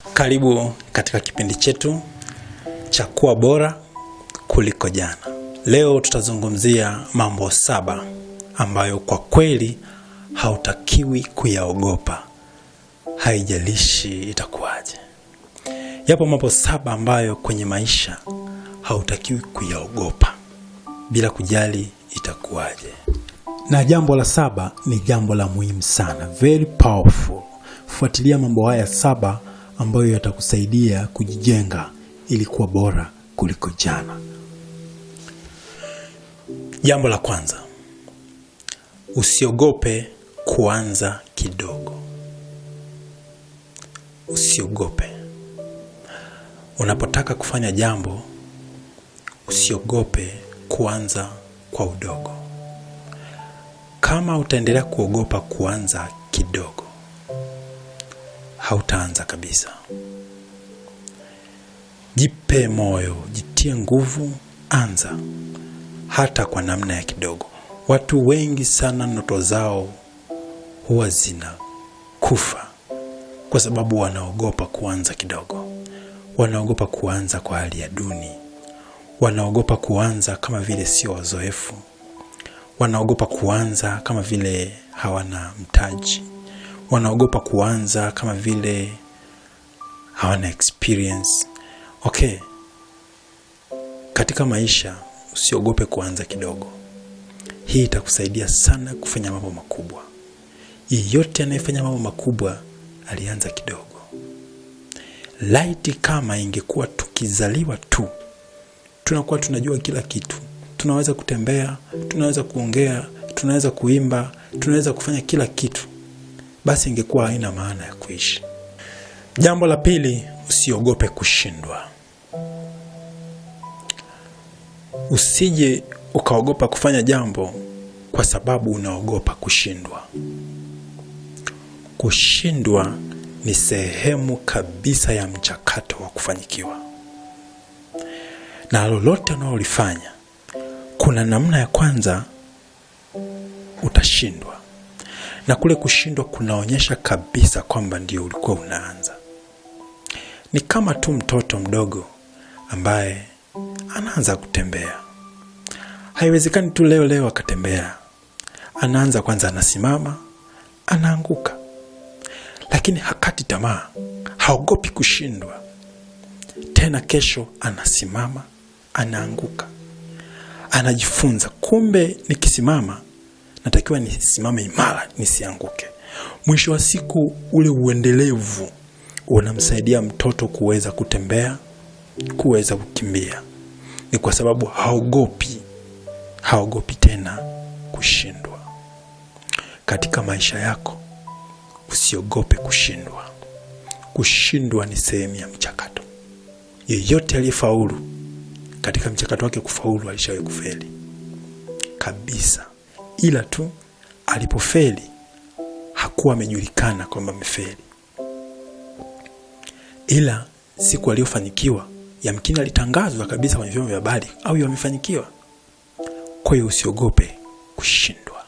Karibu katika kipindi chetu cha kuwa bora kuliko jana. Leo tutazungumzia mambo 7 ambayo kwa kweli hautakiwi kuyaogopa. Haijalishi itakuwaje. Yapo mambo 7 ambayo kwenye maisha hautakiwi kuyaogopa bila kujali itakuwaje. Na jambo la 7 ni jambo la muhimu sana, very powerful. Fuatilia mambo haya 7 ambayo yatakusaidia kujijenga ili kuwa bora kuliko jana. Jambo la kwanza, usiogope kuanza kidogo. Usiogope. Unapotaka kufanya jambo, usiogope kuanza kwa udogo. Kama utaendelea kuogopa kuanza kidogo, hautaanza kabisa. Jipe moyo, jitie nguvu, anza hata kwa namna ya kidogo. Watu wengi sana ndoto zao huwa zinakufa kwa sababu wanaogopa kuanza kidogo. Wanaogopa kuanza kwa hali ya duni. Wanaogopa kuanza kama vile sio wazoefu. Wanaogopa kuanza kama vile hawana mtaji. Wanaogopa kuanza kama vile hawana experience. Okay. Katika maisha usiogope kuanza kidogo. Hii itakusaidia sana kufanya mambo makubwa. Yeyote anayefanya mambo makubwa alianza kidogo. Laiti kama ingekuwa tukizaliwa tu tunakuwa tunajua kila kitu. Tunaweza kutembea, tunaweza kuongea, tunaweza kuimba, tunaweza kufanya kila kitu, basi ingekuwa haina maana ya kuishi. Jambo la pili, usiogope kushindwa. Usije ukaogopa kufanya jambo kwa sababu unaogopa kushindwa. Kushindwa ni sehemu kabisa ya mchakato wa kufanikiwa. Na lolote unalolifanya, kuna namna ya kwanza utashindwa. Na kule kushindwa kunaonyesha kabisa kwamba ndio ulikuwa unaanza. Ni kama tu mtoto mdogo ambaye anaanza kutembea. Haiwezekani tu leo akatembea. Anaanza kwanza, anasimama, anaanguka. Lakini hakati tamaa, haogopi kushindwa. Tena kesho anasimama, anaanguka. Anajifunza, kumbe nikisimama natakiwa nisimame imara, nisianguke. Mwisho wa siku ule uendelevu unamsaidia mtoto kuweza kutembea, kuweza kukimbia. Ni kwa sababu haogopi tena kushindwa. Katika maisha yako usiogope kushindwa. Kushindwa ni sehemu ya mchakato. Yeyote aliyefaulu katika mchakato wake kufaulu alishawahi kufeli kabisa. Ila tu alipofeli hakuwa amejulikana kwamba amefeli. Ila siku aliyofanikiwa yamkini alitangazwa kabisa kwenye vyombo vya habari au amefanikiwa. Kwa hiyo usiogope kushindwa.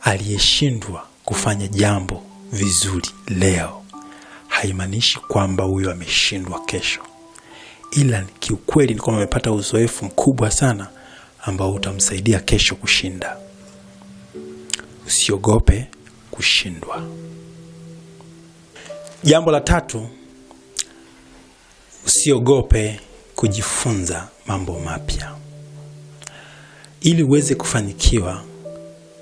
Aliyeshindwa kufanya jambo vizuri leo haimaanishi kwamba huyo ameshindwa kesho. Ila kiukweli ni kwamba amepata uzoefu mkubwa sana ambao utamsaidia kesho kushinda. Usiogope kushindwa. Jambo la 3, usiogope kujifunza mambo mapya. Ili uweze kufanikiwa,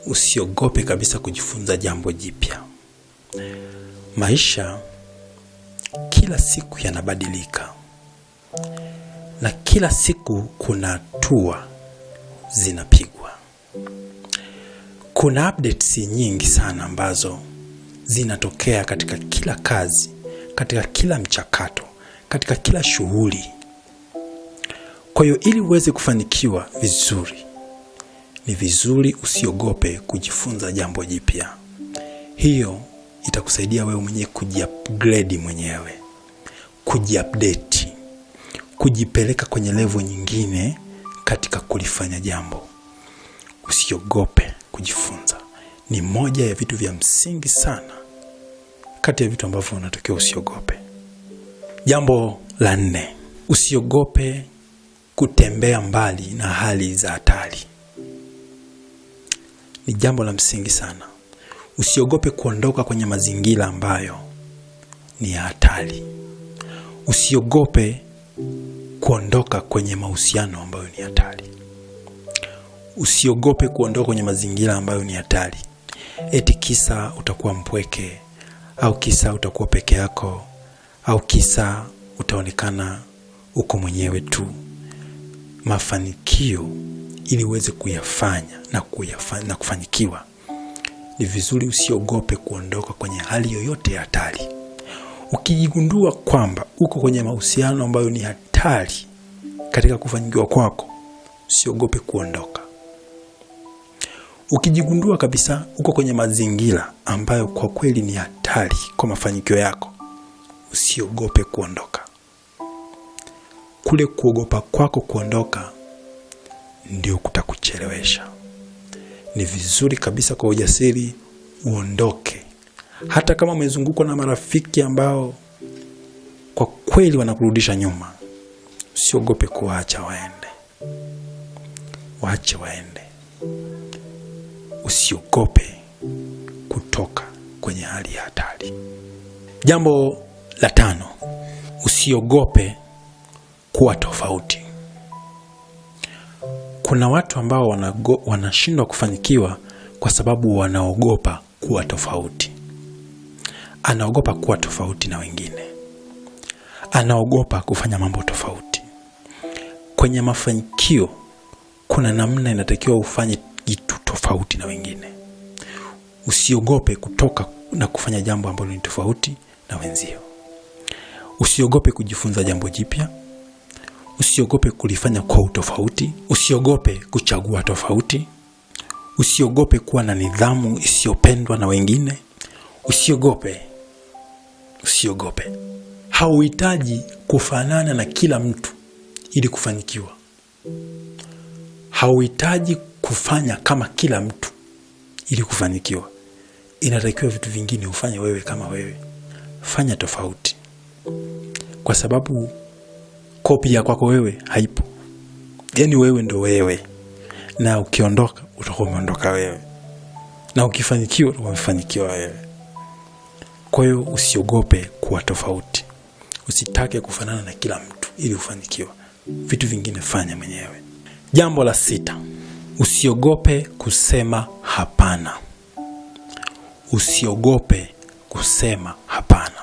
usiogope kabisa kujifunza jambo jipya. Maisha kila siku yanabadilika. Na kila siku kuna hatua zinapigwa. Kuna updates nyingi sana ambazo zinatokea katika kila kazi, katika kila mchakato, katika kila shughuli. Kwa hiyo ili uweze kufanikiwa vizuri, ni vizuri usiogope kujifunza jambo jipya. Hiyo itakusaidia wewe mwenyewe kujiupgrade mwenyewe, kujiupdate, kujipeleka kwenye level nyingine katika kulifanya jambo. Usiogope kujifunza. Ni moja ya vitu vya msingi sana kati ya vitu ambavyo unatakiwa usiogope. Jambo la 4, usiogope kutembea mbali na hali za hatari. Ni jambo la msingi sana. Usiogope kuondoka kwenye mazingira ambayo ni ya hatari. Usiogope kuondoka kwenye mahusiano ambayo ni hatari. Usiogope kuondoka kwenye mazingira ambayo ni hatari. Eti kisa utakuwa mpweke, au kisa utakuwa peke yako, au kisa utaonekana uko mwenyewe tu. Mafanikio ili uweze kuyafanya na kufanikiwa, ni vizuri usiogope kuondoka kwenye hali yoyote ya hatari. Ukijigundua kwamba uko kwenye mahusiano ambayo ni hatari katika kufanikiwa kwako, usiogope kuondoka. Ukijigundua kabisa uko kwenye mazingira ambayo kwa kweli ni hatari kwa mafanikio yako, usiogope kuondoka. Kule kuogopa kwako kuondoka ndio kutakuchelewesha. Ni vizuri kabisa kwa ujasiri uondoke. Hata kama umezungukwa na marafiki ambao kwa kweli wanakurudisha nyuma, usiogope kuacha waende. Waache waende. Usiogope kutoka kwenye hali ya hatari. Jambo la 5, usiogope kuwa tofauti. Kuna watu ambao wanashindwa kufanikiwa kwa sababu wanaogopa kuwa tofauti. Anaogopa kuwa tofauti na wengine. Anaogopa kufanya mambo tofauti. Kwenye mafanikio kuna namna inatakiwa ufanye kitu tofauti na wengine. Usiogope kutoka na kufanya jambo ambalo ni tofauti na wenzio. Usiogope kujifunza jambo jipya. Usiogope kulifanya kwa utofauti. Usiogope kuchagua tofauti. Usiogope kuwa na nidhamu isiyopendwa na wengine. Usiogope. Hauhitaji kufanana na kila mtu ili kufanikiwa. Hauhitaji kufanya kama kila mtu ili kufanikiwa. Inatakiwa vitu vingine ufanye wewe kama wewe. Fanya tofauti. Kwa sababu kopi ya kwako wewe haipo. Yaani wewe ndo wewe. Na ukiondoka utakuwa umeondoka wewe. Na ukifanikiwa utakuwa umefanikiwa wewe. Kwa hiyo usiogope kuwa tofauti. Usitake kufanana na kila mtu ili ufanikiwe. Vitu vingine fanya mwenyewe. Jambo la 6, usiogope kusema hapana. Usiogope kusema hapana.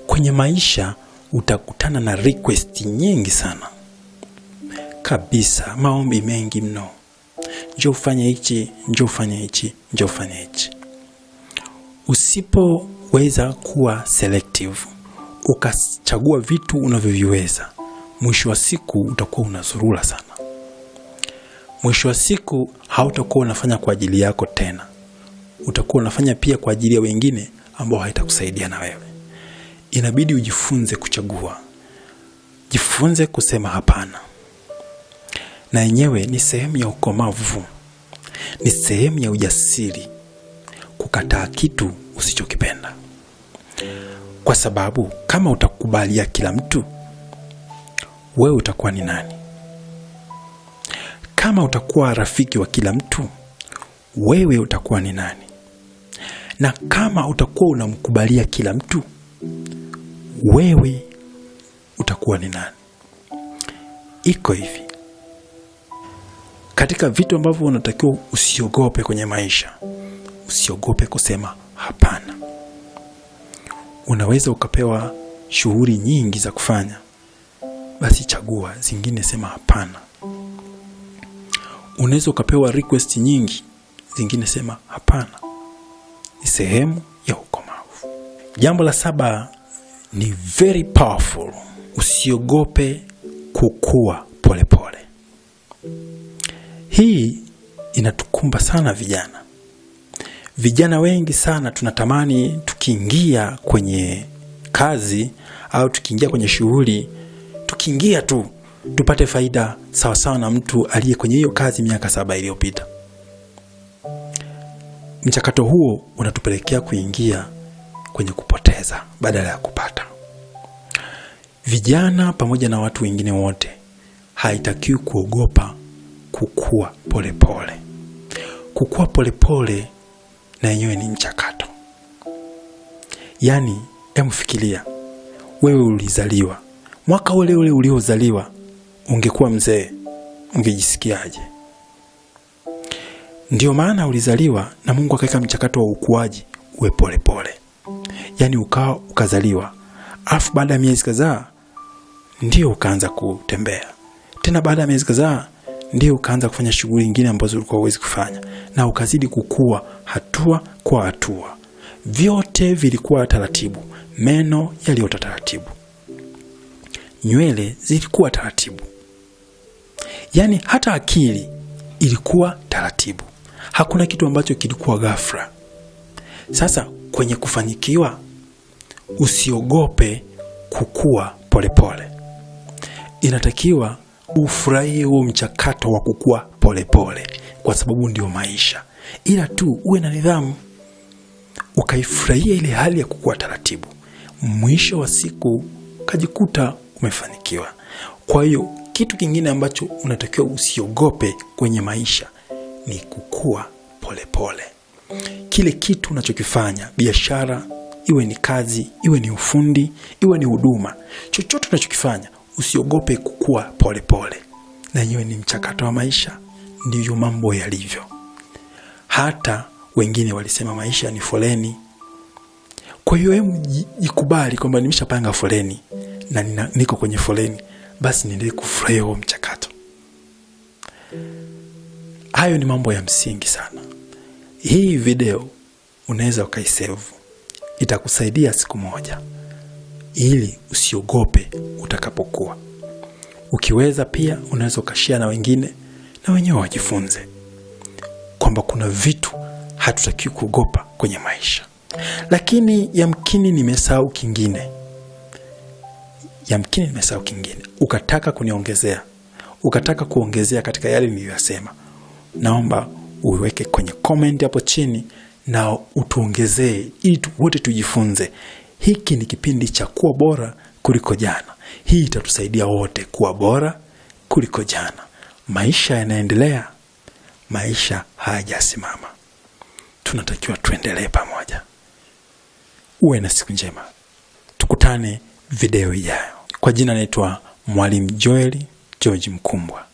Kwenye maisha utakutana na request nyingi sana. Kabisa, maombi mengi mno. Njoo ufanye hichi, njoo ufanye hichi, njoo ufanye hichi. Usipoweza kuwa selective, ukachagua vitu unavyoviweza, mwisho wa siku utakuwa unazurura sana. Mwisho wa siku hautakuwa unafanya kwa ajili yako tena. Utakuwa unafanya pia kwa ajili ya wengine ambao haitakusaidia na wewe. Inabidi ujifunze kuchagua. Jifunze kusema hapana. Na yenyewe ni sehemu ya ukomavu. Ni sehemu ya ujasiri kukataa kitu usichokipenda. Kwa sababu kama utakubalia kila mtu, wewe utakuwa ni nani? Kama utakuwa rafiki wa kila mtu, wewe utakuwa ni nani? Na kama utakuwa unamkubalia kila mtu, wewe utakuwa ni nani? Iko hivi. Katika vitu ambavyo unatakiwa usiogope kwenye maisha, usiogope kusema hapana. Unaweza ukapewa shughuli nyingi za kufanya, basi chagua zingine, sema hapana. Unaweza ukapewa request nyingi, zingine sema hapana. Ni sehemu ya ukomavu. Jambo la 7 ni very powerful. Usiogope kukua polepole. Hii inatukumba sana vijana. Vijana wengi sana tunatamani tukiingia kwenye kazi au tukiingia kwenye shughuli, tukiingia tu tupate faida sawa sawa na mtu aliye kwenye hiyo kazi miaka 7 iliyopita. Mchakato huo unatupelekea kuingia kwenye kupoteza badala ya kupata. Vijana pamoja na watu wengine wote haitakiwi kuogopa kukua polepole. Kukua polepole na yenyewe ni mchakato. Yaani, fikiria wewe ulizaliwa. Mwaka ule ule uliozaliwa ungekuwa mzee, ungejisikiaje? Ndio maana ulizaliwa na Mungu akaweka mchakato wa ukuaji uwe polepole. Yaani ukazaliwa, afu baada ya miezi kadhaa ndio ukaanza kutembea. Tena baada ya miezi kadhaa ndio ukaanza kufanya shughuli nyingine ambazo ulikuwa huwezi kufanya, na ukazidi kukua hatua kwa hatua. Vyote vilikuwa taratibu. Meno yaliota taratibu, nywele zilikuwa taratibu, yaani hata akili ilikuwa taratibu. Hakuna kitu ambacho kilikuwa ghafla. Sasa kwenye kufanikiwa, usiogope kukua polepole. Inatakiwa ufurahie huo mchakato wa kukua polepole, kwa sababu ndio maisha. Ila tu uwe na nidhamu, ukaifurahia ile hali ya kukua taratibu. Mwisho wa siku ukajikuta umefanikiwa. Kwa hiyo kitu kingine ambacho unatakiwa usiogope kwenye maisha ni kukua polepole. Kile kitu unachokifanya, biashara, iwe ni kazi, iwe ni ufundi, iwe ni huduma, chochote unachokifanya, usiogope kukua polepole. Na hiyo ni mchakato wa maisha, ndivyo mambo yalivyo. Hata wengine walisema maisha ni foleni. Kwa hiyo jikubali kwamba nimeshapanga foleni na niko kwenye foleni, basi niendelee kufurahia huo mchakato. Hayo ni mambo ya msingi sana. Hii video unaweza ukaisave, itakusaidia siku moja, ili usiogope utakapokuwa. Ukiweza pia unaweza ukashare na wengine, na wenyewe wajifunze kwamba kuna vitu hatutakiwi kuogopa kwenye maisha. Lakini yamkini nimesahau kingine. Ukataka kuniongezea, ukataka kuongezea katika yale niliyosema, naomba uweke kwenye comment hapo chini na utuongezee, ili wote tujifunze. Hiki ni kipindi cha kuwa bora kuliko jana. Hii itatusaidia wote kuwa bora kuliko jana. Maisha yanaendelea, maisha hayajasimama. Tunatakiwa tuendelee pamoja. Uwe na siku njema. Tukutane video ijayo. Kwa jina naitwa Mwalimu Joel George Mkumbwa.